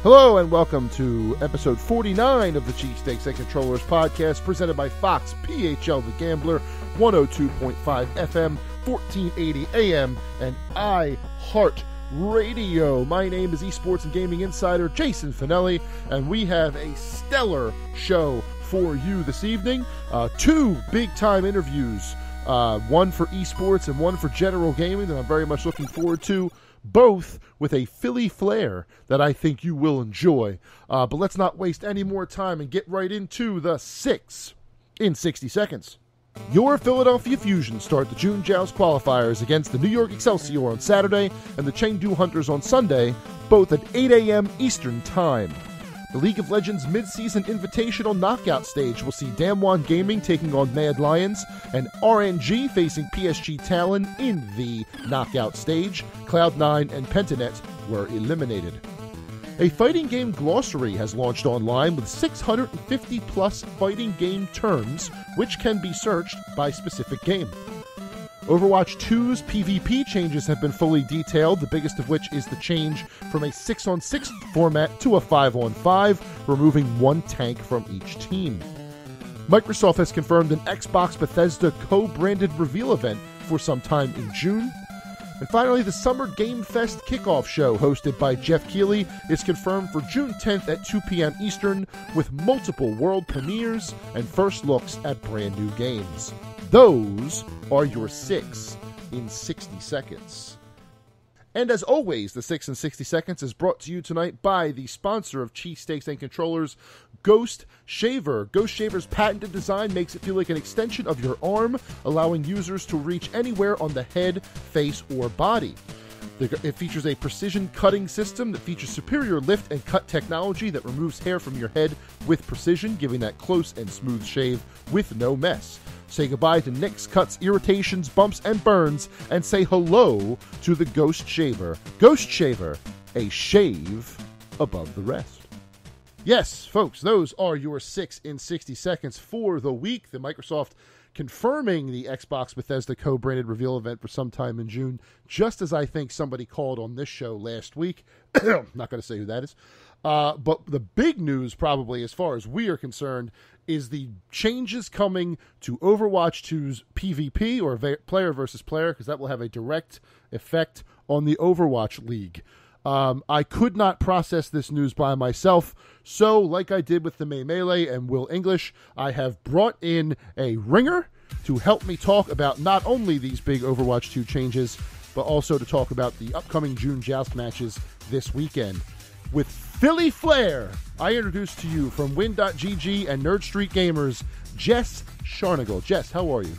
Hello and welcome to episode 49 of the Cheesesteaks and Controllers podcast, presented by Fox PHL The Gambler, 102.5 FM, 1480 AM, and iHeart Radio. My name is Esports and Gaming Insider Jason Fanelli, and we have a stellar show for you this evening. Two big-time interviews, one for esports and one for general gaming that I'm very much looking forward to, both with a Philly flair that I think you will enjoy. But let's not waste any more time and get right into the 6 in 60 seconds. Your Philadelphia Fusion start the June Joust qualifiers against the New York Excelsior on Saturday and the Chengdu Hunters on Sunday, both at 8 a.m. Eastern Time. The League of Legends mid-season invitational knockout stage will see Damwon Gaming taking on Mad Lions and RNG facing PSG Talon in the knockout stage. Cloud9 and Pentanet were eliminated. A fighting game glossary has launched online with 650-plus fighting game terms, which can be searched by specific game. Overwatch 2's PvP changes have been fully detailed, the biggest of which is the change from a 6-on-6 format to a 5-on-5, removing one tank from each team. Microsoft has confirmed an Xbox Bethesda co-branded reveal event for some time in June. And finally, the Summer Game Fest kickoff show hosted by Jeff Keighley is confirmed for June 10th at 2 p.m. Eastern, with multiple world premieres and first looks at brand new games. Those are your 6 in 60 seconds. And as always, the 6 in 60 seconds is brought to you tonight by the sponsor of Cheesesteaks and Controllers, Ghost Shaver. Ghost Shaver's patented design makes it feel like an extension of your arm, allowing users to reach anywhere on the head, face, or body. It features a precision cutting system that features superior lift and cut technology that removes hair from your head with precision, giving that close and smooth shave with no mess. Say goodbye to nicks, cuts, irritations, bumps, and burns, and say hello to the Ghost Shaver. Ghost Shaver, a shave above the rest. Yes, folks, those are your 6 in 60 seconds for the week. The Microsoft confirming the Xbox Bethesda co-branded reveal event for sometime in June, just as I think somebody called on this show last week. Not going to say who that is. But the big news, probably, as far as we are concerned, is the changes coming to Overwatch 2's PvP, or player versus player, because that will have a direct effect on the Overwatch League. I could not process this news by myself, so like I did with the May Melee and Will English, I have brought in a ringer to help me talk about not only these big Overwatch 2 changes, but also to talk about the upcoming June Joust matches this weekend. With Philly Flair, I introduce to you from Win.gg and Nerd Street Gamers, Jess Scharnagle. Jess, how are you?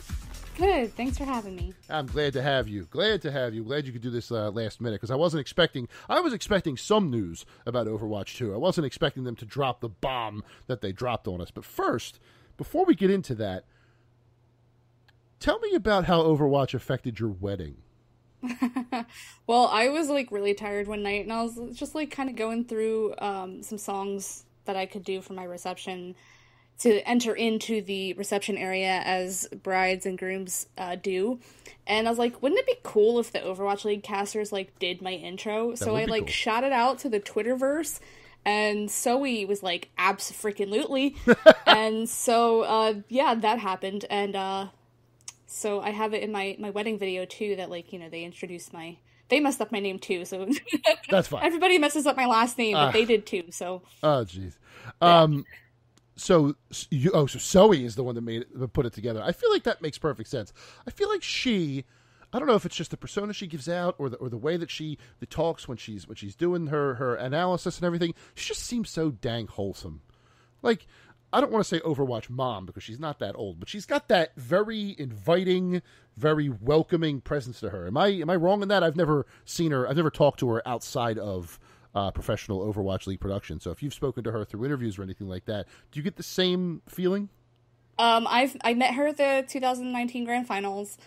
Good. Thanks for having me. I'm glad to have you. Glad you could do this last minute, because I was expecting some news about Overwatch 2. I wasn't expecting them to drop the bomb that they dropped on us. But first, before we get into that, tell me about how Overwatch affected your wedding. Well, I was really tired one night, and I was just kind of going through some songs that I could do for my reception to enter into the reception area as brides and grooms do. And I was like, wouldn't it be cool if the Overwatch League casters did my intro? So I cool. Shot it out to the Twitterverse, and Zoe was like, abso-freaking-lutely. And so yeah, that happened. And so I have it in my wedding video too, that they introduced they messed up my name too, so that's fine. Everybody messes up my last name, but they did too. So jeez. So Zoe is the one that put it together. I feel like that makes perfect sense. I feel like I don't know if it's just the persona she gives out or the way that she talks when she's doing her analysis and everything. She just seems so dang wholesome. I don't want to say Overwatch mom, because she's not that old, but she's got that very inviting, very welcoming presence to her. Am I wrong in that? I've never seen her. I've never talked to her outside of professional Overwatch League production. So if you've spoken to her through interviews or anything like that, do you get the same feeling? I met her at the 2019 Grand Finals,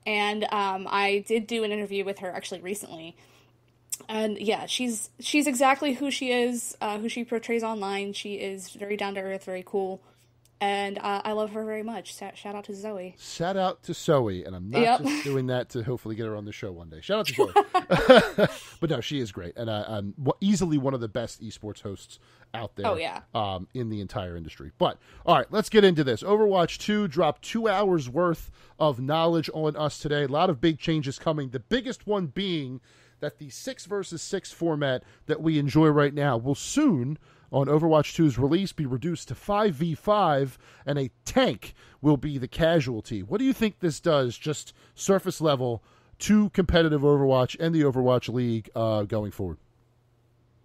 and I did do an interview with her actually recently. And yeah, she's exactly who she is, who she portrays online. She is very down to earth, very cool, and I love her very much. Shout out to Zoe. Shout out to Zoe, and I'm not just doing that to hopefully get her on the show one day. Shout out to Zoe. But no, she is great, and I'm easily one of the best esports hosts out there. Oh, yeah. In the entire industry. But all right, let's get into this. Overwatch 2 dropped 2 hours worth of knowledge on us today. A lot of big changes coming. The biggest one being that the 6 versus 6 format that we enjoy right now will soon, on Overwatch 2's release, be reduced to 5v5, and a tank will be the casualty. What do you think this does, just surface level, to competitive Overwatch and the Overwatch League going forward?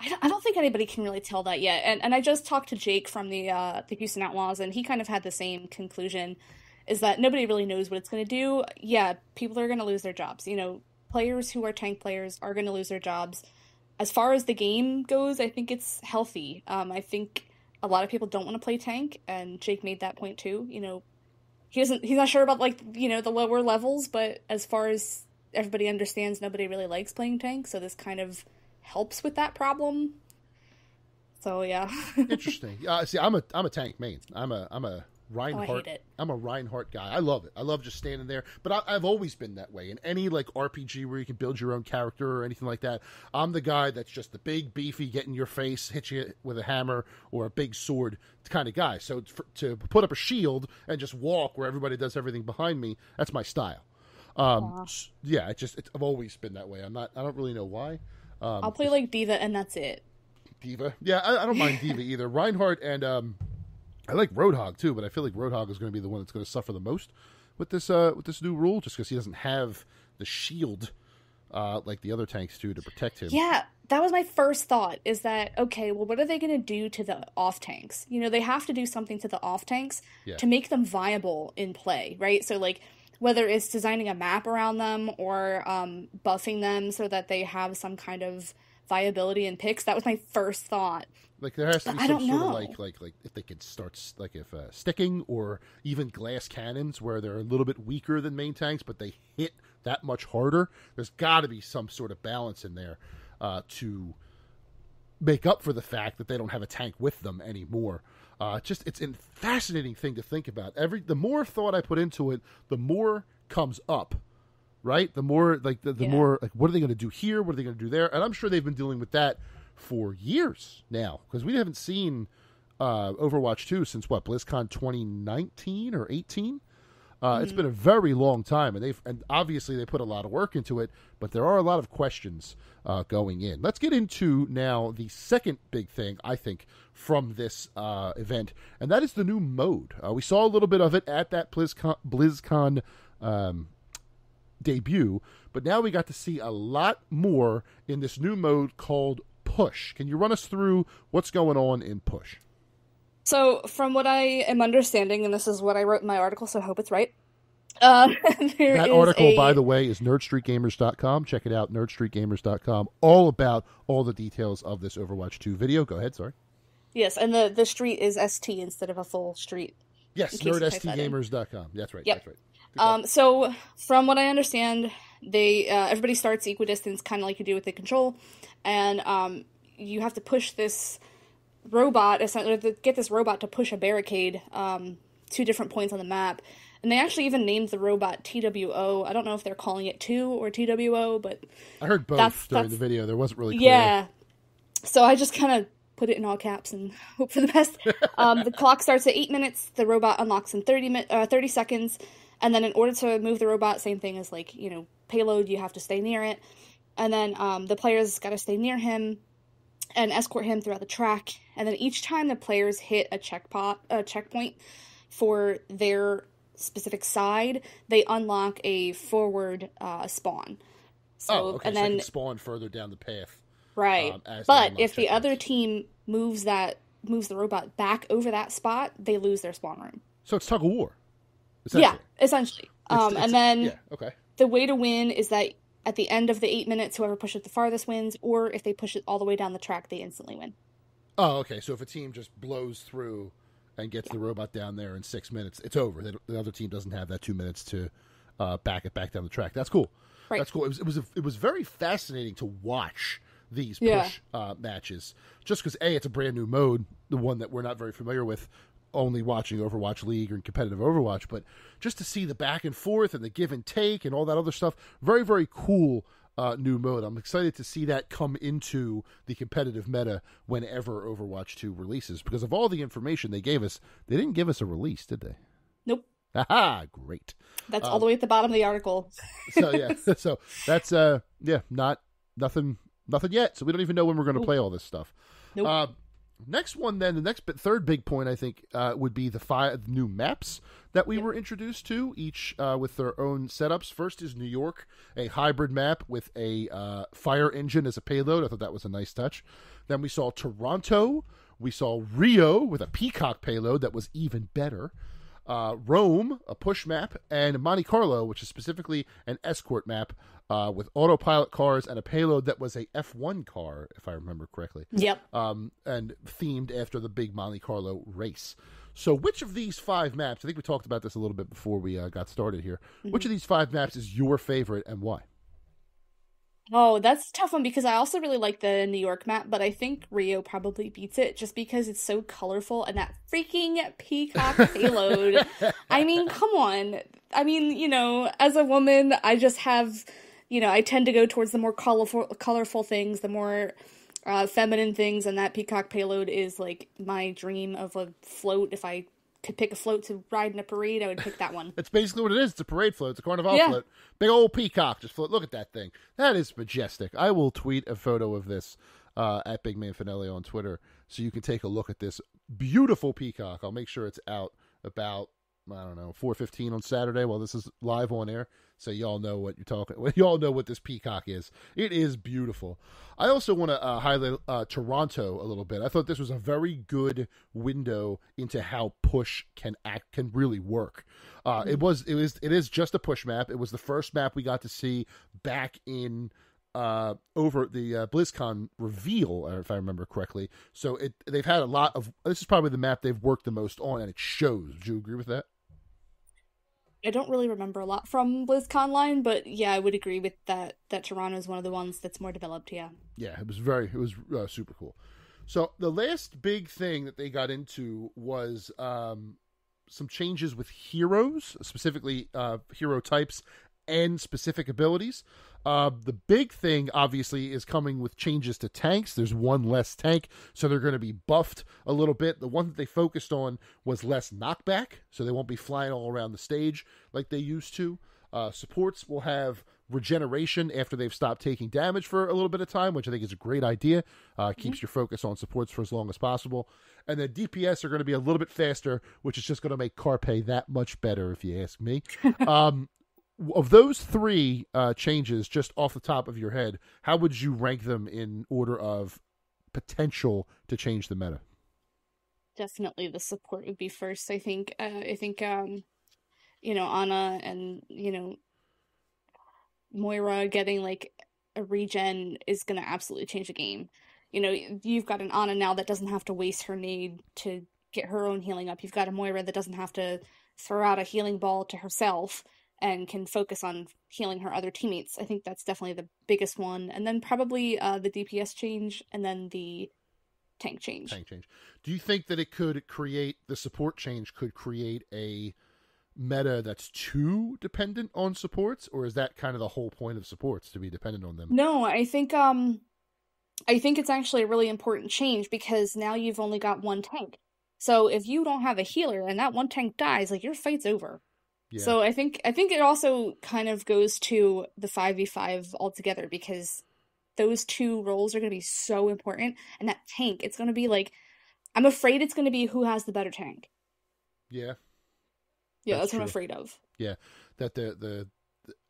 I don't think anybody can really tell that yet. And I just talked to Jake from the Houston Outlaws, and he kind of had the same conclusion, is that nobody really knows what it's going to do. Yeah, people are going to lose their jobs. You know, players who are tank players are going to lose their jobs. As far as the game goes, I think it's healthy. I think a lot of people don't want to play tank, and Jake made that point too. You know, he's not sure about, like, you know, the lower levels, but as far as everybody understands, nobody really likes playing tank, so this kind of helps with that problem. So yeah. Interesting. See, I'm a tank main. I'm a Reinhardt. Oh, I hate it. I'm a Reinhardt guy. I love it. I love just standing there. But I've always been that way. In any like RPG where you can build your own character or anything like that, I'm the guy that's just the big, beefy, get in your face, hit you with a hammer or a big sword kind of guy. So to put up a shield and just walk where everybody does everything behind me, that's my style. Yeah, I've always been that way. I don't really know why. I'll play like D.Va and that's it. D.Va? Yeah, I don't mind D.Va either. Reinhardt and I like Roadhog too, but I feel like Roadhog is going to be the one that's going to suffer the most with this new rule, just because he doesn't have the shield like the other tanks do to protect him. Yeah, that was my first thought, is that, okay, well, what are they going to do to the off tanks? You know, they have to do something to the off tanks to make them viable in play, right? So, like, whether it's designing a map around them or buffing them so that they have some kind of viability in picks, that was my first thought. Like, there has to be some sort of like if they could start, like, if sticking or even glass cannons where they're a little bit weaker than main tanks, but they hit that much harder. There's got to be some sort of balance in there to make up for the fact that they don't have a tank with them anymore. It's a fascinating thing to think about. The more thought I put into it, the more comes up. Right? The more, like, the more, like, what are they going to do here? What are they going to do there? And I'm sure they've been dealing with that for years now, because we haven't seen Overwatch 2 since, what, BlizzCon 2019 or 18? It's been a very long time, and obviously they put a lot of work into it, but there are a lot of questions going in. Let's get into now the second big thing, I think, from this event, and that is the new mode. We saw a little bit of it at that BlizzCon debut, but now we got to see a lot more in this new mode called Push. Can you run us through what's going on in Push? So, from what I am understanding, and this is what I wrote in my article, so I hope it's right. That article, by the way, is nerdstreetgamers.com. Check it out, nerdstreetgamers.com. All about all the details of this Overwatch 2 video. Go ahead, sorry. Yes, and the street is ST instead of a full street. Yes, nerdstgamers.com. That's right. Yep. That's right. So, from what I understand, everybody starts equidistance, kind of like you do with the control, and you have to push this robot, essentially, get this robot to push a barricade 2 different points on the map. And they actually even named the robot TWO. I don't know if they're calling it 2 or TWO, but I heard both during the video. There wasn't really clear. Yeah. So I just kind of put it in all caps and hope for the best. The clock starts at 8 minutes. The robot unlocks in 30 seconds. And then in order to move the robot, same thing as, like, you know, payload, you have to stay near it. And then the players got to stay near him and escort him throughout the track. And then each time the players hit a checkpoint for their specific side, they unlock a forward spawn. So, and then so they can spawn further down the path. Right. But if the other team moves the robot back over that spot, they lose their spawn room. So it's tug of war. Yeah, essentially. And then the way to win is that at the end of the 8 minutes, whoever pushes the farthest wins, or if they push it all the way down the track, they instantly win. Oh, okay. So if a team just blows through and gets the robot down there in 6 minutes, it's over. The other team doesn't have that 2 minutes to back it back down the track. That's cool. Right. That's cool. It was very fascinating to watch these push matches, just because it's a brand new mode, the one that we're not very familiar with, only watching Overwatch League or competitive Overwatch, but just to see the back and forth and the give and take and all that other stuff, very, very cool new mode. I'm excited to see that come into the competitive meta whenever Overwatch 2 releases, because of all the information they gave us, they didn't give us a release, did they? Nope. Aha, great. That's all the way at the bottom of the article. So that's nothing yet. So we don't even know when we're going to play all this stuff. Nope. Next one, then, third big point, I think, would be the 5 new maps that we were introduced to, each with their own setups. First is New York, a hybrid map with a fire engine as a payload. I thought that was a nice touch. Then we saw Toronto. We saw Rio with a peacock payload that was even better. Rome, a push map, and Monte Carlo, which is specifically an escort map with autopilot cars and a payload that was a F1 car, if I remember correctly. Yep. And themed after the big Monte Carlo race. So which of these 5 maps, I think we talked about this a little bit before we got started here, which of these 5 maps is your favorite and why? Oh, that's a tough one because I also really like the New York map, but I think Rio probably beats it just because it's so colorful and that freaking peacock payload. I mean, come on. I mean, as a woman, I just have, I tend to go towards the more colorful things, the more feminine things, and that peacock payload is like my dream of a float. If I could pick a float to ride in a parade, I would pick that one. It's basically what it is. It's a parade float. It's a carnival float. Big old peacock just float. Look at that thing. That is majestic. I will tweet a photo of this at Big Man Fanelli on Twitter so you can take a look at this beautiful peacock. I'll make sure it's out about, 4:15 on Saturday while this is live on air, so y'all know what you're talking. Y'all know what this peacock is. It is beautiful. I also want to highlight Toronto a little bit. I thought this was a very good window into how push can really work. It is just a push map. It was the first map we got to see back in over the BlizzCon reveal, if I remember correctly. So they've had a lot of. This is probably the map they've worked the most on, and it shows. Do you agree with that? I don't really remember a lot from BlizzCon line, but yeah, I would agree with that Toronto is one of the ones that's more developed, yeah. Yeah, it was super cool. So the last big thing that they got into was some changes with heroes, specifically hero types and specific abilities. The big thing, obviously, is coming with changes to tanks. There's one less tank, so they're going to be buffed a little bit. The one that they focused on was less knockback, so they won't be flying all around the stage like they used to. Supports will have regeneration after they've stopped taking damage for a little bit of time, which I think is a great idea. Keeps your focus on supports for as long as possible. And then DPS are going to be a little bit faster, which is just going to make Carpe that much better, if you ask me. Of those 3 changes, just off the top of your head, how would you rank them in order of potential to change the meta? Definitely the support would be first. I think Ana and, Moira getting like a regen is going to absolutely change the game. You've got an Ana now that doesn't have to waste her nade to get her own healing up. You've got a Moira that doesn't have to throw out a healing ball to herself and can focus on healing her other teammates. I think that's definitely the biggest one. And then probably the DPS change, and then the tank change. Do you think that the support change could create a meta that's too dependent on supports, or is that kind of the whole point of supports, to be dependent on them? No, I think it's actually a really important change because now you've only got one tank. So if you don't have a healer and that one tank dies, like your fight's over. Yeah. So I think it also kind of goes to the 5v5 altogether because those 2 roles are going to be so important. And that tank, it's going to be like, I'm afraid it's going to be who has the better tank. Yeah. Yeah, that's what I'm afraid of. Yeah, that the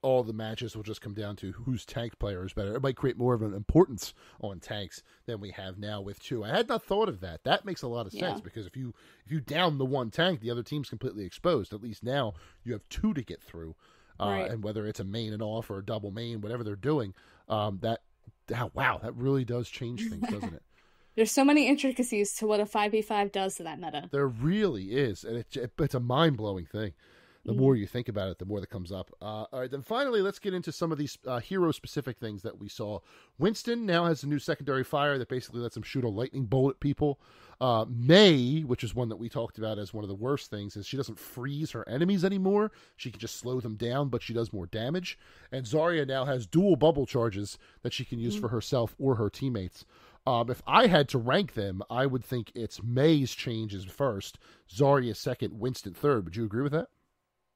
all the matches will just come down to whose tank player is better. It might create more of an importance on tanks than we have now with 2. I had not thought of that. That makes a lot of sense because if you down the one tank, the other team's completely exposed. At least now you have 2 to get through. Right. And whether it's a main and off or a double main, whatever they're doing, that really does change things, doesn't it? There's so many intricacies to what a 5v5 does to that meta. There really is, and it's a mind-blowing thing. The more you think about it, the more that comes up. All right, then finally, let's get into some of these hero-specific things that we saw. Winston now has a new secondary fire that basically lets him shoot a lightning bolt at people. Mei, which is one that we talked about as one of the worst things, is she doesn't freeze her enemies anymore. She can just slow them down, but she does more damage. And Zarya now has dual bubble charges that she can use for herself or her teammates. If I had to rank them, I would think it's Mei's changes first, Zarya second, Winston third. Would you agree with that?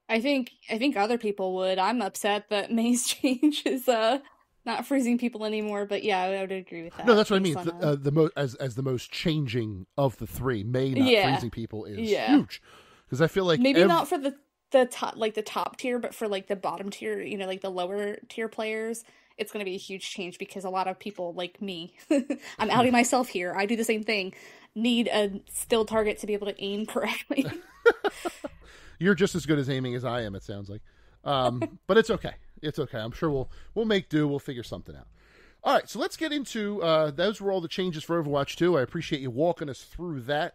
I think other people would. I'm upset that Mei's change is not freezing people anymore, but yeah, I would agree with that. No, that's what I mean. As the most changing of the three, Mei not freezing people is huge. Because I feel like maybe not for the top, like the top tier, but for like the bottom tier, like the lower tier players, it's going to be a huge change because a lot of people like me, I'm outing myself here. I do the same thing. Need a still target to be able to aim correctly. You're just as good as aiming as I am, it sounds like. But it's okay. It's okay. I'm sure we'll make do. We'll figure something out. All right, so let's get into those were all the changes for Overwatch 2. I appreciate you walking us through that.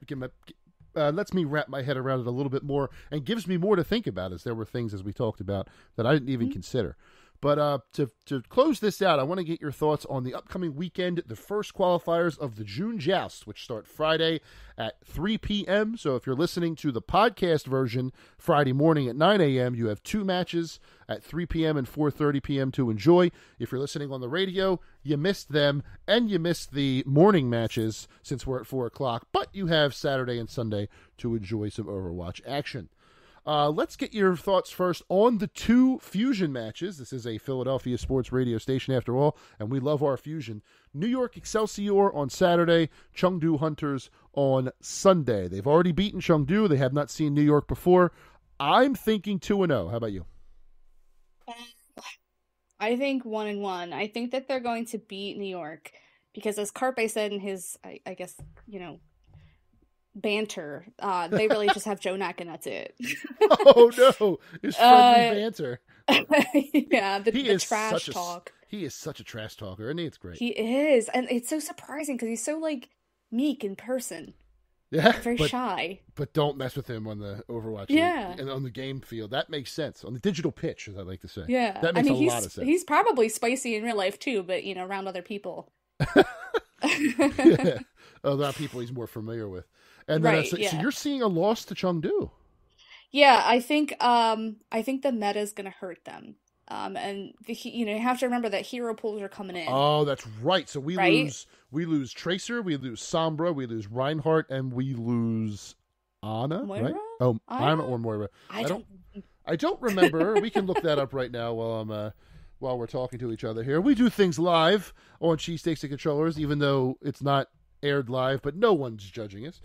Lets me wrap my head around it a little bit more and gives me more to think about, as there were things, as we talked about, that I didn't even consider. But to close this out, I want to get your thoughts on the upcoming weekend, the first qualifiers of the June Joust, which start Friday at 3 p.m. So if you're listening to the podcast version Friday morning at 9 a.m., you have two matches at 3 p.m. and 4:30 p.m. to enjoy. If you're listening on the radio, you missed them, and you missed the morning matches since we're at 4 o'clock, but you have Saturday and Sunday to enjoy some Overwatch action. Let's get your thoughts first on the two Fusion matches. This is a Philadelphia sports radio station after all, and we love our Fusion. New York Excelsior on Saturday, Chengdu Hunters on Sunday. They've already beaten Chengdu. They have not seen New York before. I'm thinking 2-0. How about you? I think 1-1. I think that they're going to beat New York because, as Carpe said in his, I guess, banter, they really just have Jonak and that's it. Oh no, his friendly banter. Yeah, the trash talk. He is such a trash talker, and it's great. He is, and it's so surprising because he's so meek in person. Yeah, very shy. But don't mess with him on the Overwatch. Yeah, and on the game field, that makes sense. On the digital pitch, as I like to say. Yeah, that makes a lot of sense. He's probably spicy in real life too, but around other people. Yeah. A lot of people he's more familiar with. And then, so you're seeing a loss to Chengdu. Yeah, I think the meta is going to hurt them. And you have to remember that hero pools are coming in. Oh, that's right. So we lose Tracer, we lose Sombra, we lose Reinhardt, and we lose Ana, Moira? Right? Oh, Ana or Moira. I don't remember. We can look that up right now while we're talking to each other here. We do things live on Cheesesteaks and Controllers, even though it's not aired live, but no one's judging us.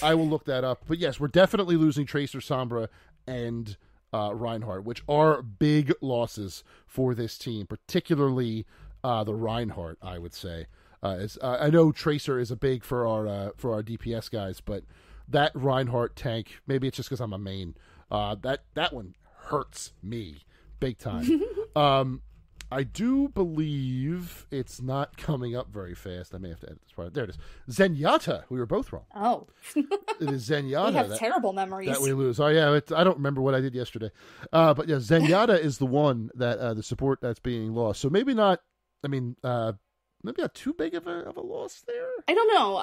I will look that up. But yes, we're definitely losing Tracer, Sombra, and Reinhardt, which are big losses for this team, particularly the Reinhardt, I would say. I know Tracer is a big for our DPS guys, but that Reinhardt tank, maybe it's just because I'm a main, that one hurts me big time. I do believe it's not coming up very fast. I may have to edit this part. There it is. Zenyatta. We were both wrong. Oh. It is Zenyatta. We have terrible memories. That we lose. Oh, yeah. I don't remember what I did yesterday. But yeah, Zenyatta is the one that the support that's being lost. So maybe not, maybe not too big of a loss there. I don't know.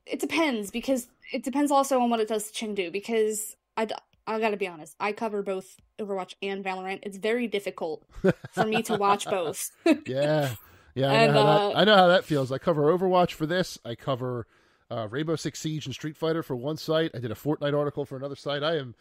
It depends, because it depends also on what it does to Chengdu, because I gotta be honest, I cover both Overwatch and Valorant. It's very difficult for me to watch both. Yeah. I know how that feels. I cover Overwatch for this. I cover Rainbow Six Siege and Street Fighter for one site. I did a Fortnite article for another site. I am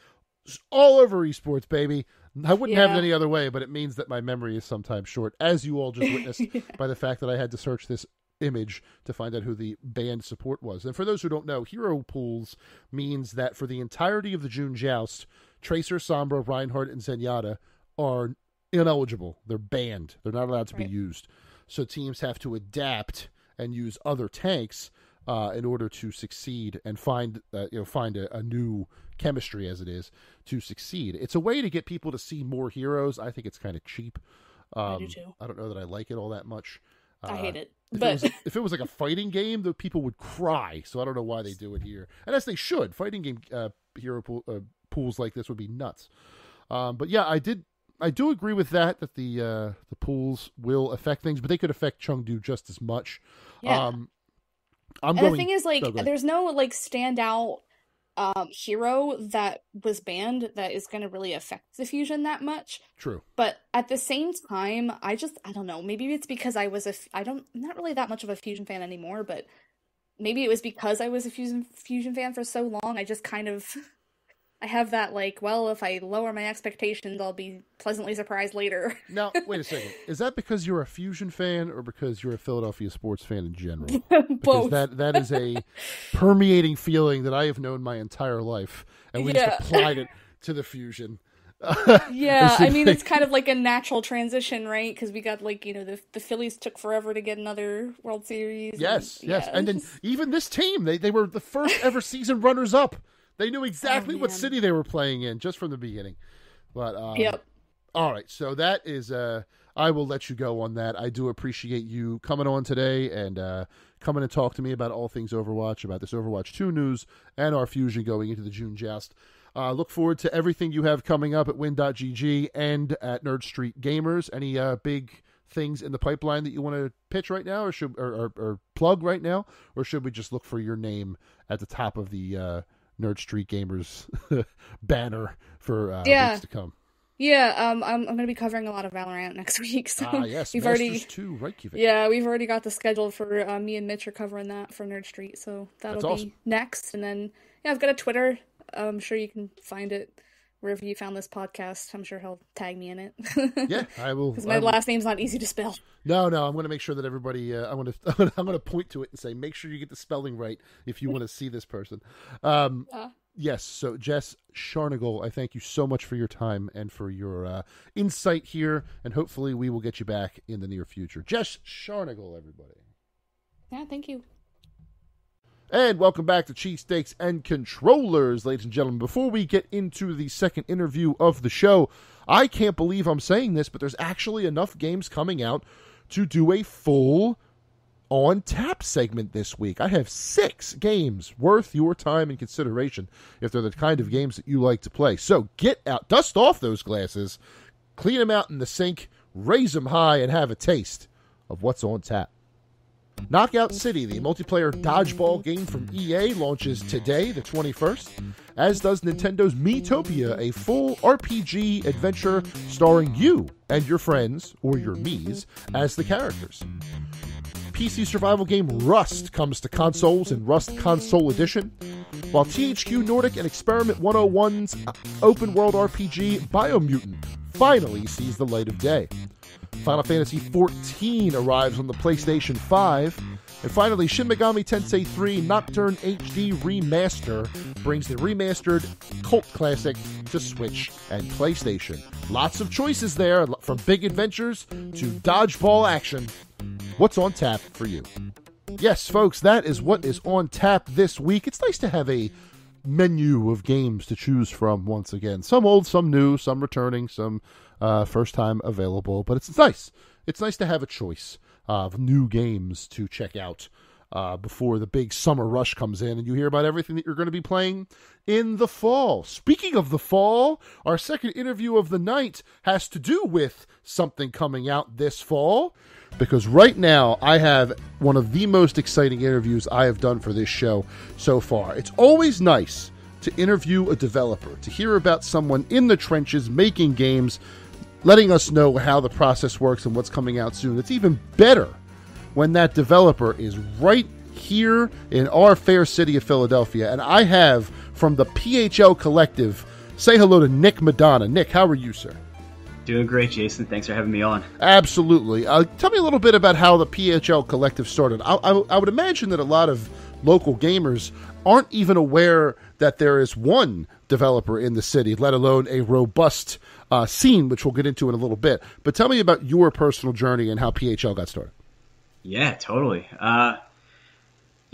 all over esports, baby. I wouldn't have it any other way, but it means that my memory is sometimes short, as you all just witnessed by the fact that I had to search this image to find out who the band support was. And for those who don't know, hero pools means that for the entirety of the June Joust, Tracer, Sombra, Reinhardt, and Zenyatta are ineligible. They're banned. They're not allowed to be used. So teams have to adapt and use other tanks in order to succeed and find a new chemistry as it is to succeed. It's a way to get people to see more heroes. I think it's kind of cheap. I do too. I don't know that I like it all that much. I hate it. If it was like a fighting game, the people would cry. So I don't know why they do it here, and as they should. Fighting game hero pools like this would be nuts. But yeah, I do agree with that the pools will affect things, but they could affect Chengdu just as much. Yeah. The thing is, like, there's no like standout hero that was banned that is going to really affect the fusion that much. True. But at the same time, I don't know. Maybe it's because I'm not really that much of a fusion fan anymore, but maybe it was because I was a fusion fan for so long. I just kind of, I have that, like, well, if I lower my expectations, I'll be pleasantly surprised later. Now, wait a second. Is that because you're a Fusion fan or because you're a Philadelphia sports fan in general? Both. Because that is a permeating feeling that I have known my entire life, and we just applied it to the Fusion. Yeah, I mean, it's kind of like a natural transition, right? Because we got, like, the Phillies took forever to get another World Series. Yes. And then even this team, they were the first ever season runners-up. They knew exactly what city they were playing in just from the beginning. But yep. All right, so that is I will let you go on that. I do appreciate you coming on today and coming and talk to me about all things Overwatch, about this Overwatch 2 news and our fusion going into the June Joust. Look forward to everything you have coming up at win.gg and at Nerd Street Gamers. Any big things in the pipeline that you want to pitch right now or plug right now, or should we just look for your name at the top of the Nerd Street Gamers banner for weeks to come? Yeah, I'm going to be covering a lot of Valorant next week. So yes, we've Masters 2, Reykjavik. Yeah, we've already got the schedule for me and Mitch are covering that for Nerd Street, so that'll awesome. be next. And then I've got a Twitter. I'm sure you can find it wherever you found this podcast. I'm sure he'll tag me in it. Yeah, I will. Because my last name's not easy to spell. No, I'm going to make sure that everybody. I'm going to point to it and say, make sure you get the spelling right if you want to see this person. Yes. So, Jess Scharnagle, I thank you so much for your time and for your insight here, and hopefully we will get you back in the near future. Jess Scharnagle, everybody. Yeah, thank you. And welcome back to Cheesesteaks and Controllers, ladies and gentlemen. Before we get into the second interview of the show, I can't believe I'm saying this, but there's actually enough games coming out to do a full on tap segment this week. I have 6 games worth your time and consideration if they're the kind of games that you like to play. So get out, dust off those glasses, clean them out in the sink, raise them high, and have a taste of what's on tap. Knockout City, the multiplayer dodgeball game from EA, launches today, the 21st, as does Nintendo's Miitopia, a full RPG adventure starring you and your friends, or your Miis, as the characters. PC survival game Rust comes to consoles in Rust Console Edition, while THQ Nordic and Experiment 101's open-world RPG Biomutant finally sees the light of day. Final Fantasy XIV arrives on the PlayStation 5, and finally Shin Megami Tensei 3 Nocturne HD Remaster brings the remastered cult classic to Switch and PlayStation. Lots of choices there, from big adventures to dodgeball action. What's on tap for you? Yes, folks, that is what is on tap this week. It's nice to have a menu of games to choose from once again. Some old, some new, some returning, some first time available. But it's nice. It's nice to have a choice of new games to check out before the big summer rush comes in and you hear about everything that you're going to be playing in the fall. Speaking of the fall, our second interview of the night has to do with something coming out this fall, because right now I have one of the most exciting interviews I have done for this show so far. It's always nice to interview a developer, to hear about someone in the trenches making games, letting us know how the process works and what's coming out soon. It's even better when that developer is right here in our fair city of Philadelphia. And I have, from the PHL Collective, say hello to Nick Madonna. Nick, how are you, sir? Doing great, Jason. Thanks for having me on. Absolutely. Tell me a little bit about how the PHL Collective started. I would imagine that a lot of local gamers aren't even aware that there is one developer in the city, let alone a robust scene, which we'll get into in a little bit. But tell me about your personal journey and how PHL got started. Yeah, totally.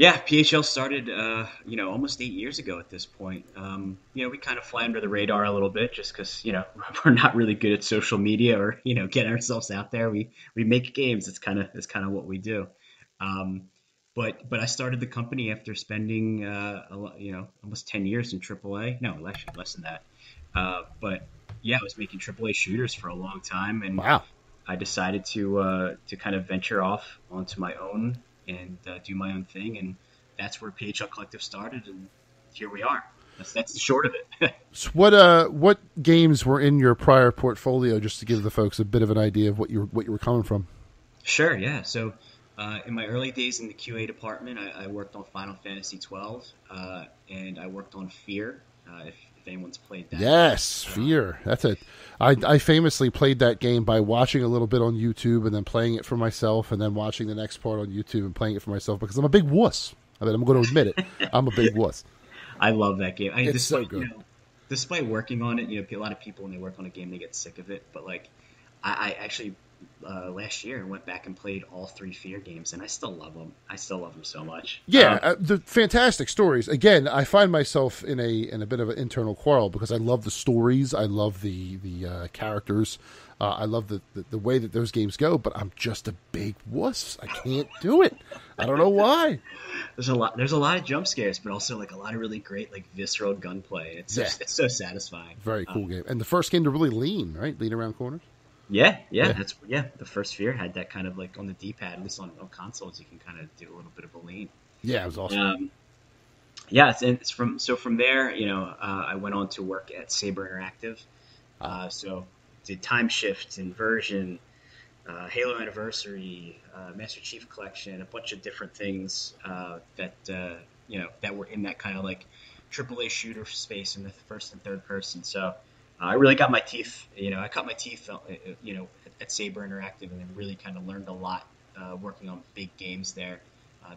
Yeah, PHL started, almost 8 years ago at this point. We kind of fly under the radar a little bit just because, we're not really good at social media or, getting ourselves out there. We make games. It's kind of what we do. But I started the company after spending, almost 10 years in AAA. No, actually less than that. But yeah, I was making AAA shooters for a long time, and Wow. I decided to kind of venture off onto my own and do my own thing, and that's where PHL Collective started, and here we are. That's the short of it. So what games were in your prior portfolio, just to give the folks a bit of an idea of what you were coming from? Sure, yeah. So in my early days in the QA department, I worked on Final Fantasy 12, and I worked on Fear. If anyone's played that. Yes, Fear. That's it. I famously played that game by watching a little bit on YouTube and then playing it for myself and then watching the next part on YouTube and playing it for myself because I'm a big wuss. I mean, I'm going to admit it. I'm a big wuss. I love that game. It's so good. Despite working on it, a lot of people when they work on a game, they get sick of it. But like, I actually last year went back and played all 3 Fear games, and I still love them. I still love them so much. Yeah, the fantastic stories. Again, I find myself in a bit of an internal quarrel because I love the stories, I love the characters, I love the way that those games go. But I'm just a big wuss. I can't do it. I don't know why. There's a lot of jump scares, but also like a lot of really great like visceral gunplay. It's so satisfying. Very cool game. And the first game to really lean around corners. Yeah. The first Fear had that kind of like on the D-pad, at least on consoles, you can kind of do a little bit of a lean. Yeah, it was awesome. From there, I went on to work at Saber Interactive. So did Time Shift, Inversion, Halo Anniversary, Master Chief Collection, a bunch of different things that were in that kind of like AAA shooter space in the first and third person. So I really got my teeth, I cut my teeth, at Saber Interactive, and then really kind of learned a lot working on big games there.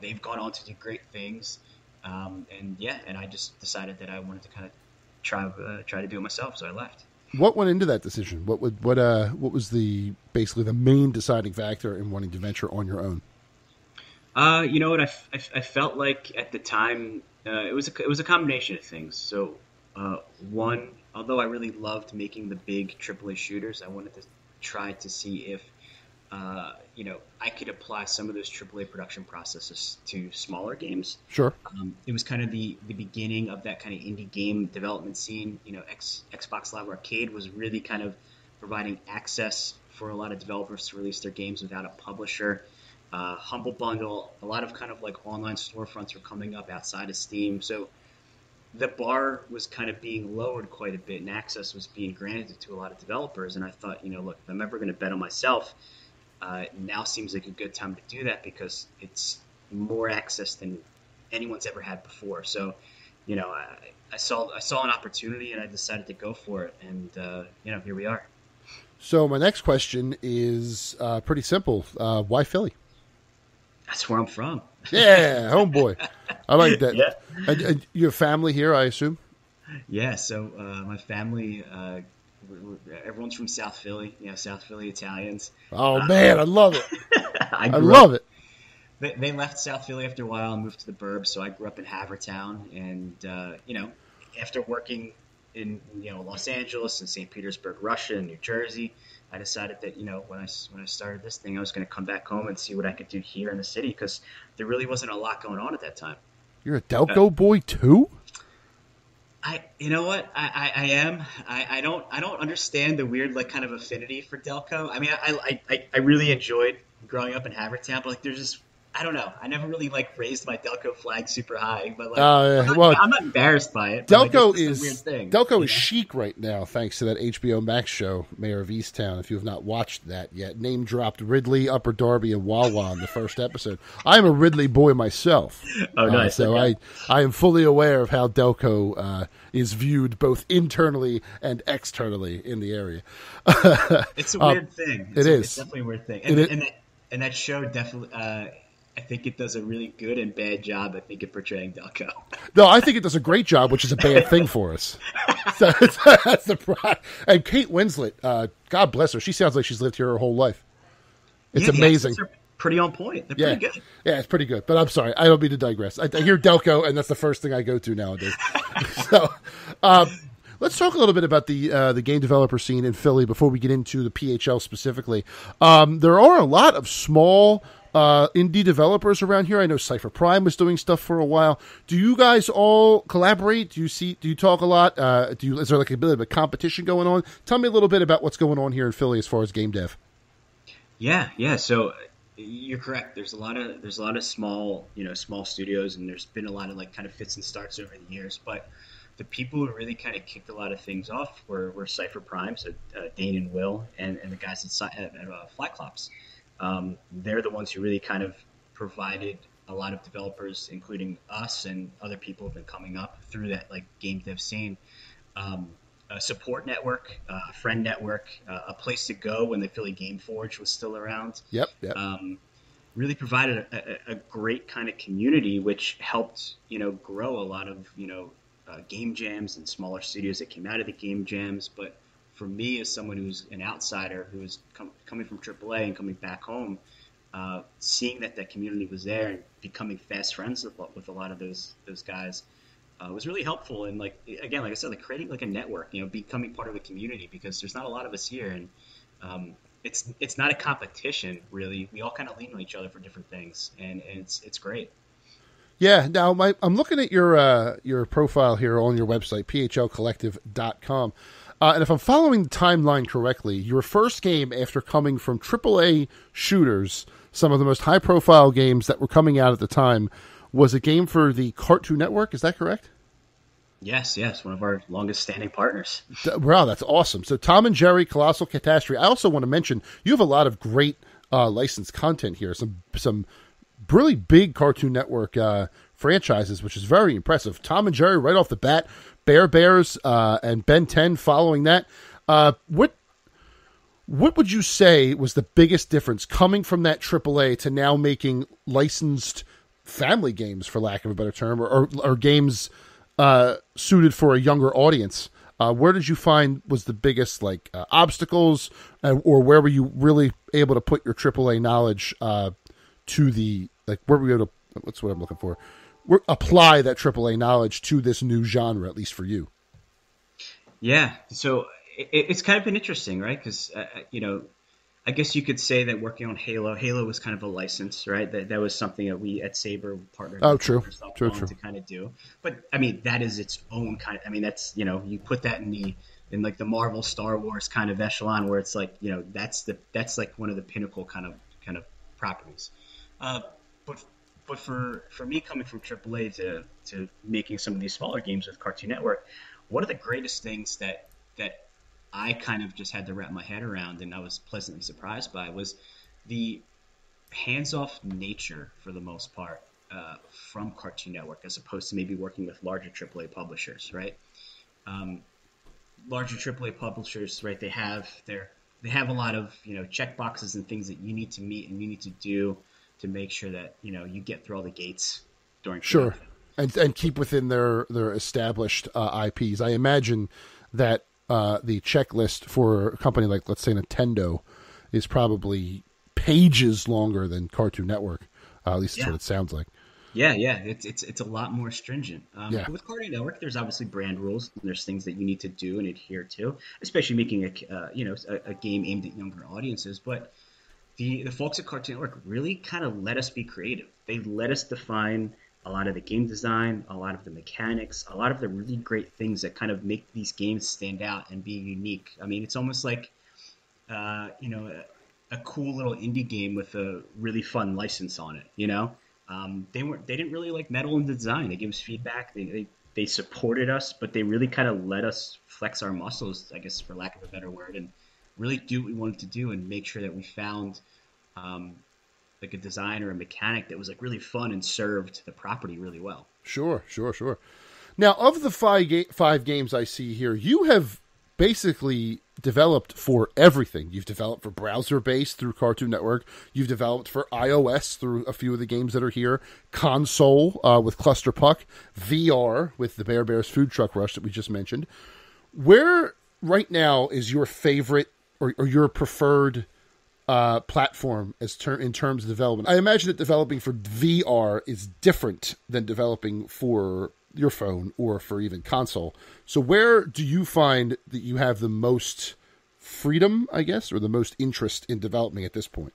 They've gone on to do great things, and I just decided that I wanted to kind of try to do it myself, so I left. What went into that decision? What was basically the main deciding factor in wanting to venture on your own? You know what? I felt like at the time it was a combination of things. So one, although I really loved making the big AAA shooters, I wanted to try to see if I could apply some of those AAA production processes to smaller games. Sure. It was kind of the beginning of that kind of indie game development scene. Xbox Live Arcade was really kind of providing access for a lot of developers to release their games without a publisher. Humble Bundle, a lot of kind of like online storefronts were coming up outside of Steam. So the bar was kind of being lowered quite a bit, and access was being granted to a lot of developers. And I thought, look, if I'm ever going to bet on myself, now seems like a good time to do that because it's more access than anyone's ever had before. So, I saw an opportunity and I decided to go for it, and here we are. So my next question is pretty simple. Why Philly? That's where I'm from. Yeah, homeboy. I like that. Yeah. And you have family here, I assume? Yeah, so my family, everyone's from South Philly, South Philly Italians. Oh, man, I love it. I love it. They left South Philly after a while and moved to the burbs, so I grew up in Havertown. And, after working in, Los Angeles and St. Petersburg, Russia, and New Jersey, I decided that, when I started this thing, I was going to come back home and see what I could do here in the city because there really wasn't a lot going on at that time. You're a Delco boy too? You know what? I am. I don't understand the weird like kind of affinity for Delco. I mean, I really enjoyed growing up in Havertown, but like there's just I don't know. I never really like raised my Delco flag super high, but like I'm not embarrassed by it. Delco like, is a weird thing, Delco is chic right now, thanks to that HBO Max show, Mayor of Easttown. If you have not watched that yet, name dropped Ridley, Upper Darby, and Wawa in the first episode. I'm a Ridley boy myself. Oh, nice. So okay. I am fully aware of how Delco is viewed both internally and externally in the area. It's a weird thing. It's definitely a weird thing, and that show definitely. I think it does a really good and bad job, at portraying Delco. No, I think it does a great job, which is a bad thing for us. So that's the problem. And Kate Winslet, God bless her, she sounds like she's lived here her whole life. It's amazing. Her pretty on point. They're pretty good. Yeah, it's pretty good. But I'm sorry, I don't mean to digress. I hear Delco, and that's the first thing I go to nowadays. So, let's talk a little bit about the game developer scene in Philly before we get into the PHL specifically. There are a lot of small indie developers around here. I know Cypher Prime was doing stuff for a while. Do you guys all collaborate? Do you talk a lot? Is there like a bit of a competition going on? Tell me a little bit about what's going on here in Philly as far as game dev. Yeah. So you're correct. There's a lot of small studios, and there's been a lot of like kind of fits and starts over the years. But the people who really kind of kicked a lot of things off were Cypher Prime, so Dane and Will, and the guys at Flyclops. They're the ones who really kind of provided a lot of developers, including us and other people who've been coming up through that like game dev scene. A support network, a friend network, a place to go when the Philly Game Forge was still around. Yep. Really provided a great kind of community, which helped grow a lot of game jams and smaller studios that came out of the game jams. But for me, as someone who's an outsider who is coming from AAA and coming back home, seeing that community was there and becoming fast friends with a lot of those guys was really helpful. And like I said, like creating like a network, becoming part of a community, because there's not a lot of us here, and it's not a competition really. We all kind of lean on each other for different things, and it's great. Yeah. Now I'm looking at your profile here on your website, phlcollective.com. And if I'm following the timeline correctly, your first game after coming from AAA shooters, some of the most high-profile games that were coming out at the time, was a game for the Cartoon Network. Is that correct? Yes. One of our longest-standing partners. Wow, that's awesome. So Tom and Jerry, Colossal Catastrophe. I also want to mention, you have a lot of great licensed content here. Some really big Cartoon Network franchises, which is very impressive. Tom and Jerry right off the bat. Bear Bears and Ben 10 following that. What would you say was the biggest difference coming from that AAA to now making licensed family games, for lack of a better term, or games suited for a younger audience? Where did you find was the biggest obstacles, or where were you really able to put your AAA knowledge to the where were you able to? What's what I'm looking for? Apply that AAA knowledge to this new genre, at least for you. Yeah, so it's kind of been interesting, right? Because I guess you could say that working on Halo was kind of a license, right? That was something that we at Saber partnered. Oh, true. To kind of do. But I mean, that is its own kind of. I mean, that's you put that in like the Marvel Star Wars kind of echelon, where it's like that's like one of the pinnacle kind of properties. But for me, coming from AAA to making some of these smaller games with Cartoon Network, one of the greatest things that I kind of just had to wrap my head around, and I was pleasantly surprised by, was the hands-off nature, for the most part, from Cartoon Network, as opposed to maybe working with larger AAA publishers, right? Larger AAA publishers, right? They have a lot of check boxes and things that you need to meet and you need to do to make sure that you get through all the gates during sure, and keep within their established IPs. I imagine that the checklist for a company like, let's say, Nintendo is probably pages longer than Cartoon Network. At least that's what it sounds like. Yeah, it's a lot more stringent. With Cartoon Network, there's obviously brand rules. And there's things that you need to do and adhere to, especially making a game aimed at younger audiences. But the folks at Cartoon Network really kind of let us be creative. They let us define a lot of the game design, a lot of the mechanics, a lot of the really great things that kind of make these games stand out and be unique. I mean, it's almost like, a cool little indie game with a really fun license on it. They didn't really meddle in the design. They gave us feedback. They supported us, but they really kind of let us flex our muscles, I guess, for lack of a better word, and really do what we wanted to do and make sure that we found a design or a mechanic that was really fun and served the property really well. Sure. Now, of the five games I see here, you have basically developed for everything. You've developed for browser-based through Cartoon Network. You've developed for iOS through a few of the games that are here. Console with Cluster Puck. VR with the Bear Bears Food Truck Rush that we just mentioned. Where right now is your favorite or your preferred platform in terms of development? I imagine that developing for VR is different than developing for your phone or for even console. So where do you find that you have the most freedom, I guess, or the most interest in developing at this point?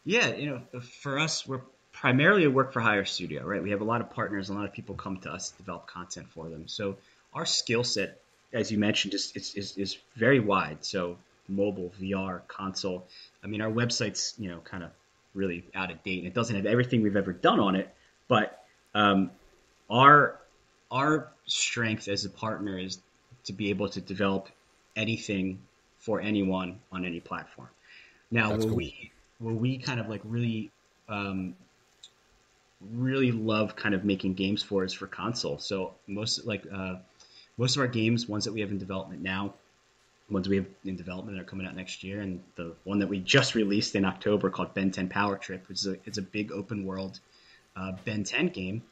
Yeah, for us, we're primarily a work for hire studio, right? We have a lot of partners, a lot of people come to us to develop content for them. So our skill set, as you mentioned, is very wide. So mobile, VR, console. I mean, our website's, kind of really out of date. It doesn't have everything we've ever done on it, but our strength as a partner is to be able to develop anything for anyone on any platform. Now, That's cool. where we kind of like really love kind of making games for console. So most of our games, ones that we have in development now, ones we have in development that are coming out next year, and the one that we just released in October called Ben 10 Power Trip, which is a big open world Ben 10 game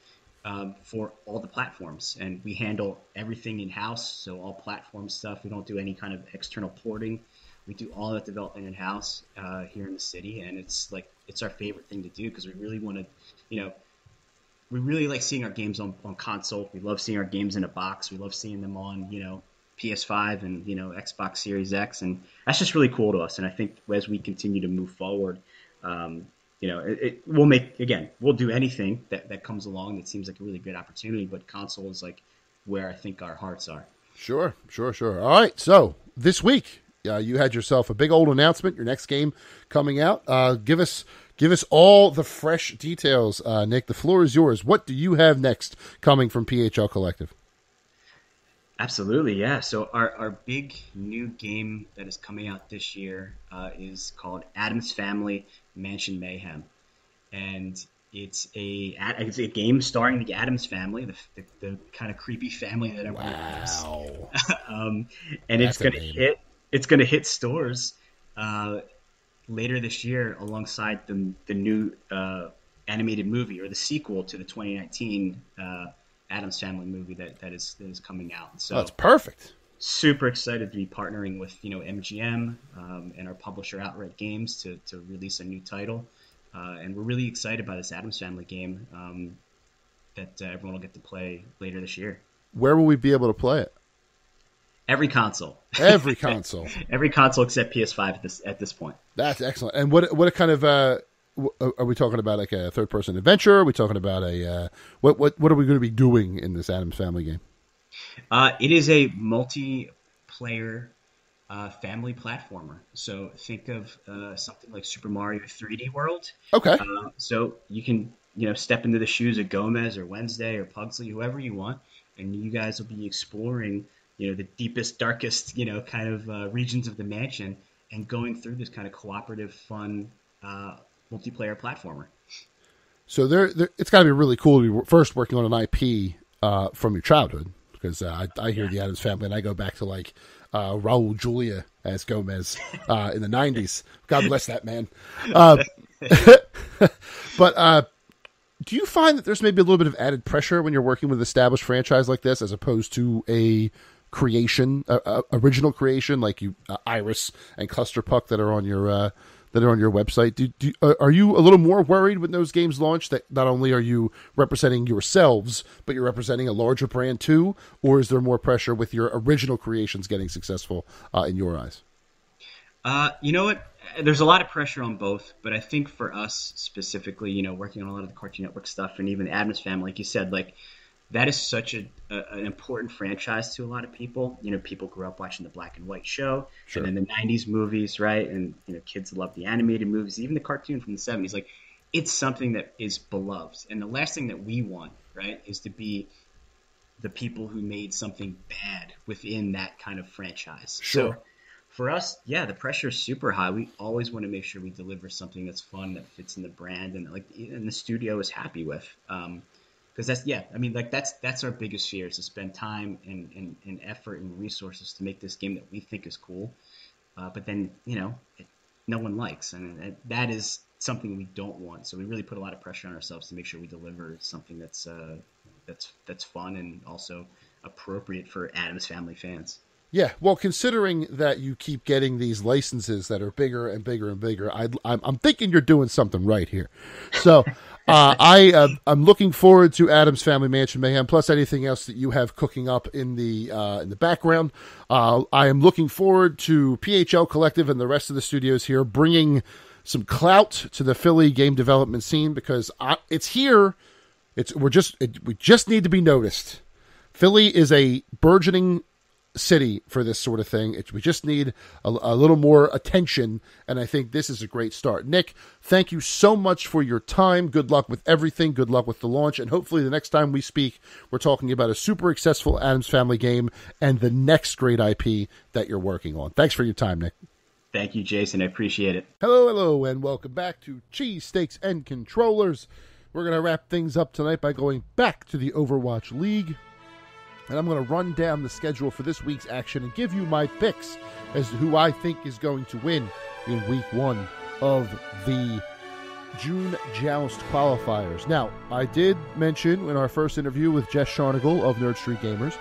for all the platforms, and we handle everything in house. So all platform stuff. We don't do any kind of external porting. We do all that development in house here in the city, and it's our favorite thing to do because we really want to, we really like seeing our games on console. We love seeing our games in a box. We love seeing them on, PS5 and, Xbox Series X. And that's just really cool to us. And I think as we continue to move forward, we'll do anything that comes along that seems like a really good opportunity. But console is like where I think our hearts are. Sure. All right. So this week, you had yourself a big old announcement, your next game coming out. Give us all the fresh details, Nick. The floor is yours. What do you have next coming from PHL Collective? Absolutely, yeah. So our big new game that is coming out this year is called Addams Family Mansion Mayhem. And it's a game starring the Addams family, the kind of creepy family that everyone loves. And it's going to hit stores later this year alongside the new animated movie, or the sequel to the 2019 Addams Family movie that is coming out. So that's perfect. Super excited to be partnering with MGM and our publisher Outright Games to release a new title. And we're really excited by this Addams Family game that everyone will get to play later this year. Where will we be able to play it? Every console. Every console. Every console except PS5 at this point. That's excellent. And what kind of are we talking about? Like a third-person adventure? Are we talking about what are we going to be doing in this Addams Family game? It is a multiplayer family platformer. So think of something like Super Mario 3D World. Okay. So you can step into the shoes of Gomez or Wednesday or Pugsley, whoever you want, and you guys will be exploring the deepest, darkest kind of regions of the mansion and going through this kind of cooperative, fun multiplayer platformer. So it's got to be really cool to be first working on an IP from your childhood, because I hear the Addams Family and I go back to like Raul Julia as Gomez in the 90s. God bless that man. But do you find that there's maybe a little bit of added pressure when you're working with an established franchise like this, as opposed to a creation, original creation like Iris and Cluster Puck that are on your website? Are you a little more worried when those games launch that not only are you representing yourselves, but you're representing a larger brand too? Or is there more pressure with your original creations getting successful in your eyes? You know what? There's a lot of pressure on both, but I think for us specifically, working on a lot of the Cartoon Network stuff and even the Addams Family, like you said, like that is such an important franchise to a lot of people. People grew up watching the black and white show, sure, and then the 90s movies, right? And, kids love the animated movies, even the cartoon from the 70s. Like, it's something that is beloved. And the last thing that we want, right, is to be the people who made something bad within that kind of franchise. Sure. So for us, yeah, the pressure is super high. We always want to make sure we deliver something that's fun, that fits in the brand, and the studio is happy with. Because that's our biggest fear, is to spend time and effort and resources to make this game that we think is cool, but then no one likes, and that is something we don't want. So we really put a lot of pressure on ourselves to make sure we deliver something that's fun and also appropriate for Addams Family fans. Yeah, well, considering that you keep getting these licenses that are bigger and bigger and bigger, I'm thinking you're doing something right here. So I'm looking forward to Addams Family Mansion Mayhem, plus anything else that you have cooking up in the background. I am looking forward to PHL Collective and the rest of the studios here bringing some clout to the Philly game development scene, because it's here. We just need to be noticed. Philly is a burgeoning city for this sort of thing. We just need a little more attention, and I think this is a great start. Nick, thank you so much for your time. Good luck with everything. Good luck with the launch, and hopefully the next time we speak, we're talking about a super successful Addams Family game and the next great IP that you're working on. Thanks for your time, Nick. Thank you, Jason. I appreciate it. Hello, and welcome back to Cheese Steaks and Controllers. We're going to wrap things up tonight by going back to the Overwatch League. And I'm going to run down the schedule for this week's action and give you my picks as to who I think is going to win in week 1 of the June Joust qualifiers. Now, I did mention in our first interview with Jess Scharnagle of Nerd Street Gamers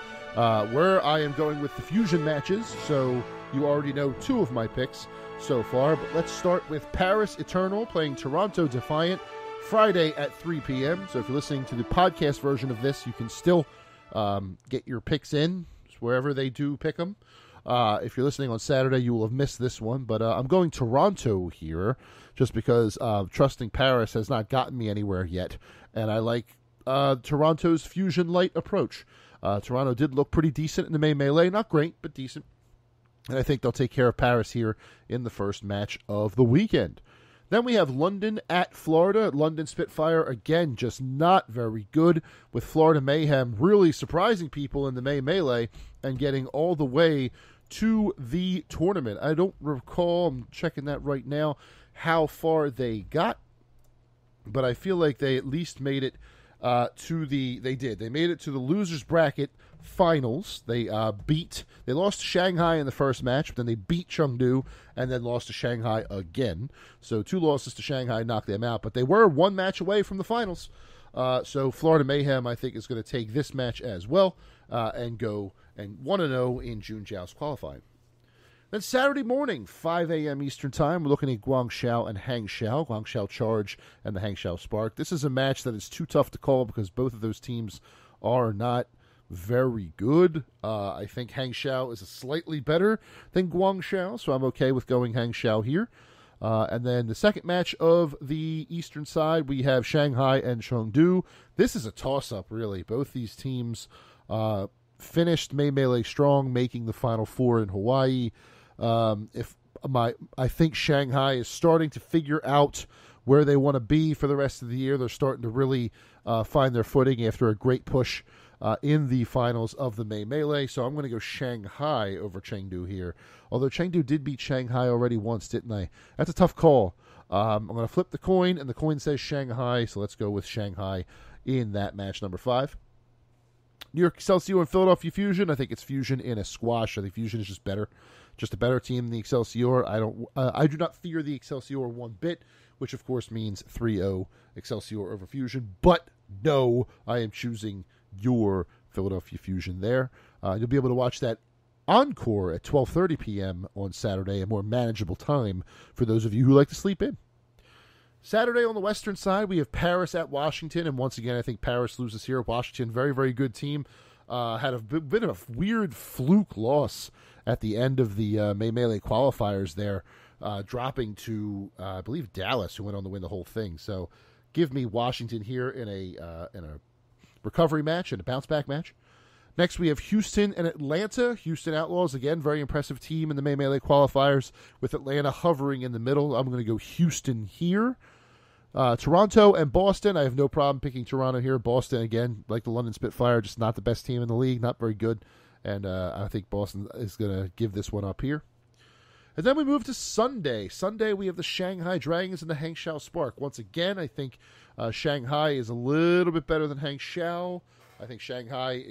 where I am going with the fusion matches, so you already know 2 of my picks so far. But let's start with Paris Eternal playing Toronto Defiant Friday at 3 p.m. So if you're listening to the podcast version of this, you can still get your picks in wherever they do pick them. If you're listening on Saturday, you will have missed this one, but I'm going Toronto here just because trusting Paris has not gotten me anywhere yet, and I like Toronto's fusion light approach. Toronto did look pretty decent in the May Melee, not great, but decent, and I think they'll take care of Paris here in the first match of the weekend. Then we have London at Florida. London Spitfire, again, just not very good, with Florida Mayhem really surprising people in the May Melee and getting all the way to the tournament. I don't recall, I'm checking that right now, how far they got, but I feel like they at least made it they made it to the losers bracket finals. They lost to Shanghai in the first match, but then they beat Chengdu and then lost to Shanghai again. So 2 losses to Shanghai knocked them out, but they were 1 match away from the finals. So Florida Mayhem, I think, is going to take this match as well and go and 1-0 in June Joust qualifying. Then Saturday morning, 5 a.m. Eastern Time, we're looking at Guangzhou and Hangzhou. Guangzhou Charge and the Hangzhou Spark. This is a match that is too tough to call because both of those teams are not very good. I think Hangzhou is slightly better than Guangzhou, so I'm okay with going Hangzhou here. And then the second match of the eastern side, we have Shanghai and Chengdu. This is a toss-up, really. Both these teams finished May Melee strong, making the Final Four in Hawaii. I think Shanghai is starting to figure out where they want to be for the rest of the year. They're starting to really find their footing after a great push in the finals of the May Melee. So I'm going to go Shanghai over Chengdu here. Although Chengdu did beat Shanghai already once, didn't they? That's a tough call. I'm going to flip the coin, and the coin says Shanghai, so let's go with Shanghai in that match number 5. New York Excelsior and Philadelphia Fusion. I think it's Fusion in a squash. I think Fusion is just better. Just a better team than the Excelsior. I do not fear the Excelsior one bit, which of course means 3-0 Excelsior over Fusion. But no, I am choosing your Philadelphia Fusion there. You'll be able to watch that encore at 12:30 p.m. on Saturday, a more manageable time for those of you who like to sleep in. Saturday on the western side, we have Paris at Washington, and once again, I think Paris loses here. Washington, very, very good team. Had a bit of a weird fluke loss at the end of the May Melee qualifiers there, dropping to, I believe, Dallas, who went on to win the whole thing. So give me Washington here in a recovery match and a bounce-back match. Next, we have Houston and Atlanta. Houston Outlaws, again, very impressive team in the May Melee qualifiers, with Atlanta hovering in the middle. I'm going to go Houston here. Toronto and Boston, I have no problem picking Toronto here. Boston, again, like the London Spitfire, just not the best team in the league, not very good. And I think Boston is going to give this one up here. And then we move to Sunday. Sunday, we have the Shanghai Dragons and the Hangzhou Spark. Once again, I think Shanghai is a little bit better than Hangzhou. I think Shanghai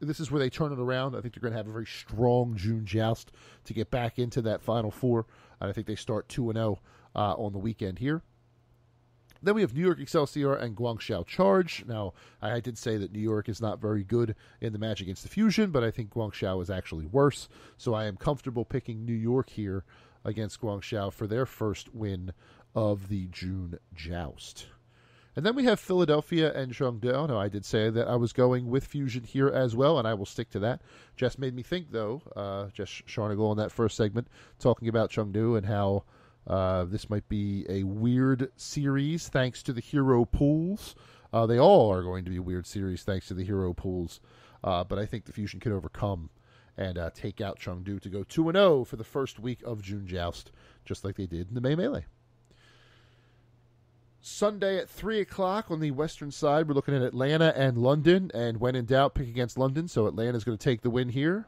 this is where they turn it around. I think they're going to have a very strong June Joust to get back into that Final Four. And I think they start 2-0 on the weekend here. Then we have New York Excelsior and Guangzhou Charge. Now, I did say that New York is not very good in the match against the Fusion, but I think Guangzhou is actually worse. So I am comfortable picking New York here against Guangzhou for their first win of the June Joust. And then we have Philadelphia and Chengdu. Now, I did say that I was going with Fusion here as well, and I will stick to that. Jess made me think, though, Jess Scharnagle in that first segment, talking about Chengdu and how this might be a weird series thanks to the hero pools. They all are going to be weird series thanks to the hero pools. But I think the Fusion can overcome and take out Chengdu to go 2-0 for the first week of June Joust, just like they did in the May Melee. Sunday at 3 o'clock on the western side, we're looking at Atlanta and London, and when in doubt, pick against London, so Atlanta's going to take the win here.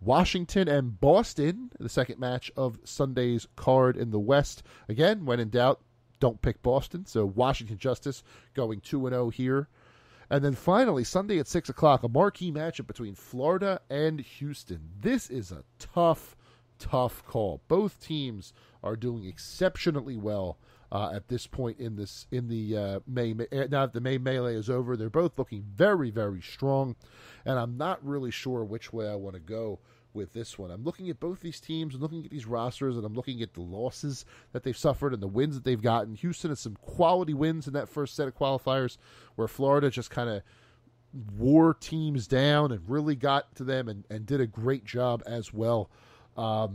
Washington and Boston, the second match of Sunday's card in the West. Again, when in doubt, don't pick Boston, so Washington Justice going 2-0 here. And then finally, Sunday at 6 o'clock, a marquee matchup between Florida and Houston. This is a tough call. Both teams are doing exceptionally well at this point in the May. Now that the May Melee is over, they're both looking very, very strong, and I'm not really sure which way I want to go with this one. I'm looking at both these teams and looking at these rosters, and I'm looking at the losses that they've suffered and the wins that they've gotten. Houston has some quality wins in that first set of qualifiers, where Florida just kind of wore teams down and really got to them and did a great job as well. I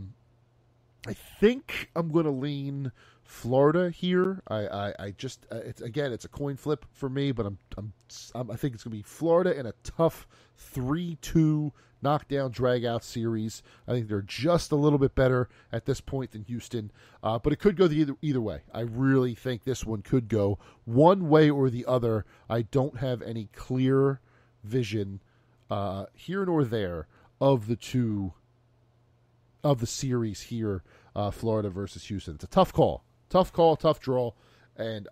think I'm going to lean Florida here. It's a coin flip for me, but I think it's going to be Florida in a tough 3-2 knockdown drag-out series. I think they're just a little bit better at this point than Houston, but it could go either way. I really think this one could go one way or the other. I don't have any clear vision here nor there of the series here, Florida versus Houston. It's a tough call, tough draw, and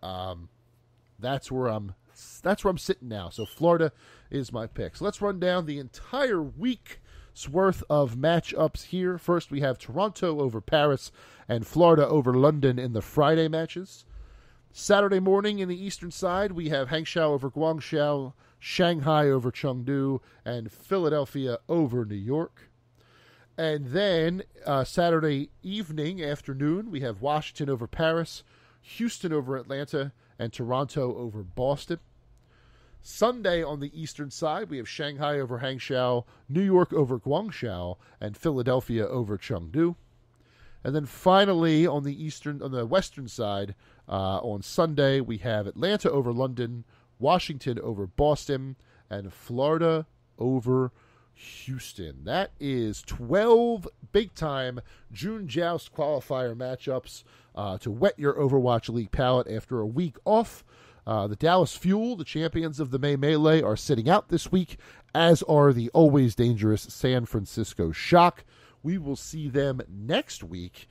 that's where I'm sitting now. So Florida is my pick. So let's run down the entire week's worth of matchups here. First, we have Toronto over Paris and Florida over London in the Friday matches. Saturday morning in the eastern side, we have Hangzhou over Guangzhou, Shanghai over Chengdu, and Philadelphia over New York. And then Saturday afternoon, we have Washington over Paris, Houston over Atlanta, and Toronto over Boston. Sunday on the eastern side, we have Shanghai over Hangzhou, New York over Guangzhou, and Philadelphia over Chengdu. And then finally on the western side, on Sunday, we have Atlanta over London, Washington over Boston, and Florida over Houston. That is 12 big-time June Joust qualifier matchups to whet your Overwatch League palate after a week off. The Dallas Fuel, the champions of the May Melee, are sitting out this week, as are the always dangerous San Francisco Shock. We will see them next week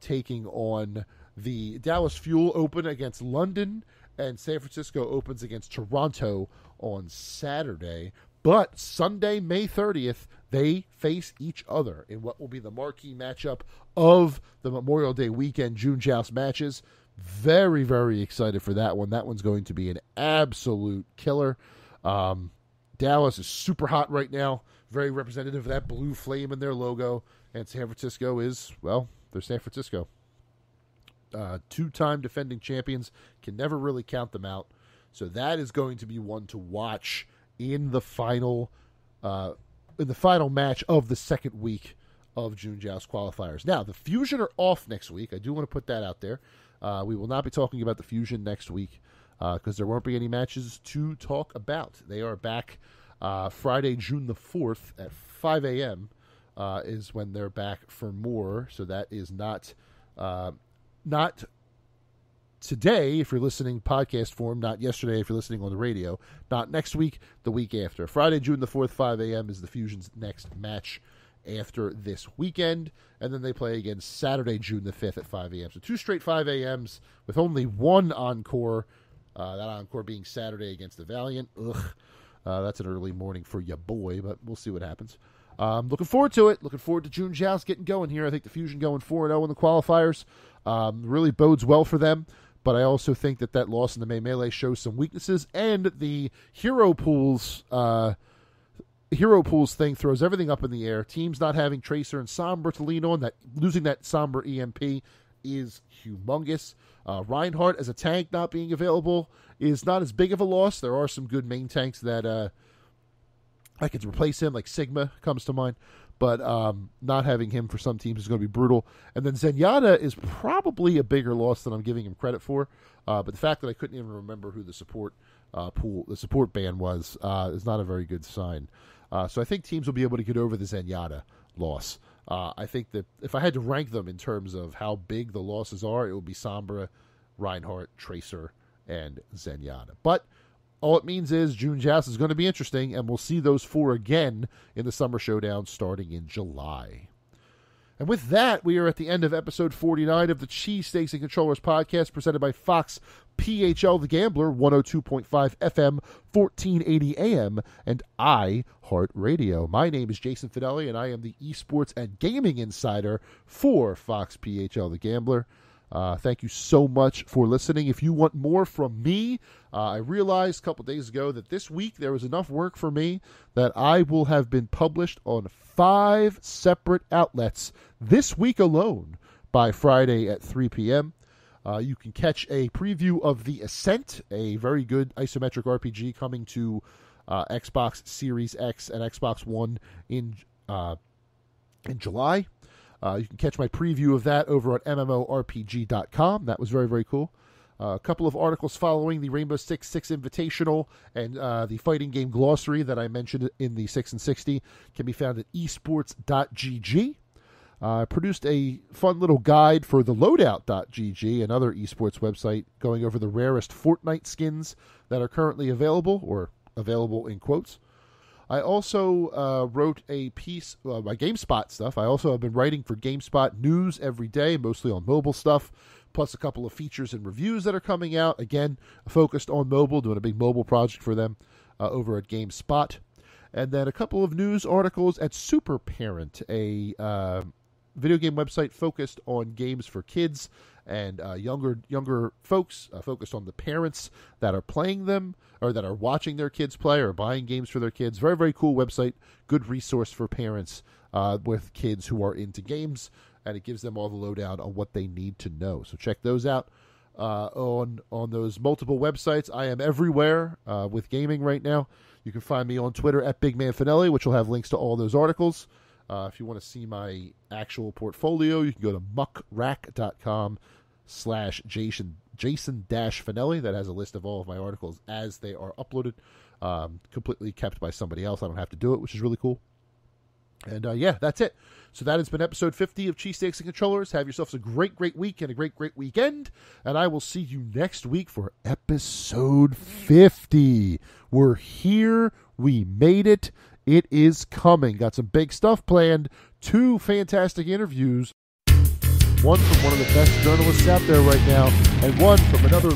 taking on the Dallas Fuel Open against London, and San Francisco opens against Toronto on Saturday. But Sunday, May 30th, they face each other in what will be the marquee matchup of the Memorial Day weekend June Joust matches. Very, very excited for that one. That one's going to be an absolute killer. Dallas is super hot right now. Very representative of that blue flame in their logo. And San Francisco is, well, they're San Francisco. Two-time defending champions. Can never really count them out. So that is going to be one to watch in the final match of the second week of June Joust qualifiers. Now, the Fusion are off next week. I do want to put that out there. We will not be talking about the Fusion next week because there won't be any matches to talk about. They are back Friday, June the 4th at 5 a.m. Is when they're back for more. So that is not today, if you're listening podcast form, not yesterday if you're listening on the radio, not next week, the week after. Friday, June the 4th, 5 a.m. is the Fusion's next match after this weekend, and then they play again Saturday, June the 5th at 5 a.m. So 2 straight 5 a.m.s with only one encore, that encore being Saturday against the Valiant. That's an early morning for ya boy, but we'll see what happens. Looking forward to it. Looking forward to June Joust getting going here. I think the Fusion going 4-0 in the qualifiers really bodes well for them. but I also think that loss in the May Melee shows some weaknesses, and the hero pools thing throws everything up in the air. Teams not having Tracer and Sombra to lean on, that losing that Sombra EMP is humongous. Reinhardt as a tank not being available is not as big of a loss. There are some good main tanks that I could replace him, like Sigma comes to mind, but not having him for some teams is going to be brutal. And then Zenyatta is probably a bigger loss than I'm giving him credit for, but the fact that I couldn't even remember who the support band was is not a very good sign. So I think teams will be able to get over the Zenyatta loss. I think that if I had to rank them in terms of how big the losses are, it would be Sombra, Reinhardt, Tracer, and Zenyatta. But all it means is June Joust is going to be interesting, and we'll see those 4 again in the Summer Showdown starting in July. And with that, we are at the end of episode 49 of the Cheesesteaks and Controllers podcast, presented by Fox PHL The Gambler, 102.5 FM, 1480 AM, and iHeartRadio. My name is Jason Fanelli, and I am the esports and gaming insider for Fox PHL The Gambler. Thank you so much for listening. If you want more from me, I realized a couple days ago that this week there was enough work for me that I will have been published on 5 separate outlets this week alone by Friday at 3 p.m. You can catch a preview of The Ascent, a very good isometric RPG coming to Xbox Series X and Xbox One in July. You can catch my preview of that over at MMORPG.com. That was very, very cool. A couple of articles following the Rainbow Six Invitational and the fighting game glossary that I mentioned in the 6 and 60 can be found at esports.gg. I produced a fun little guide for the loadout.gg, another esports website, going over the rarest Fortnite skins that are currently available, or available in quotes. I also wrote a piece, my GameSpot stuff. I also have been writing for GameSpot news every day, mostly on mobile stuff, plus a couple of features and reviews that are coming out. Again, focused on mobile, doing a big mobile project for them over at GameSpot. And then a couple of news articles at Super Parent, a video game website focused on games for kids and younger folks, focused on the parents that are playing them or that are watching their kids play or buying games for their kids. Very, very cool website, good resource for parents with kids who are into games, and it gives them all the lowdown on what they need to know. So check those out on those multiple websites. I am everywhere with gaming right now. You can find me on Twitter at BigManFanelli, which will have links to all those articles. If you want to see my actual portfolio, you can go to muckrack.com/Jason-Fanelli. That has a list of all of my articles as they are uploaded, completely kept by somebody else. I don't have to do it, which is really cool. And yeah, that's it. So that has been episode 50 of Cheesesteaks and Controllers. Have yourselves a great, great week and a great, great weekend. And I will see you next week for episode 50. We're here. We made it. It is coming. Got some big stuff planned. 2 fantastic interviews. One from one of the best journalists out there right now, and one from another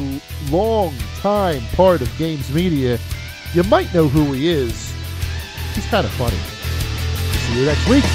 long-time part of games media. You might know who he is. He's kind of funny. See you next week.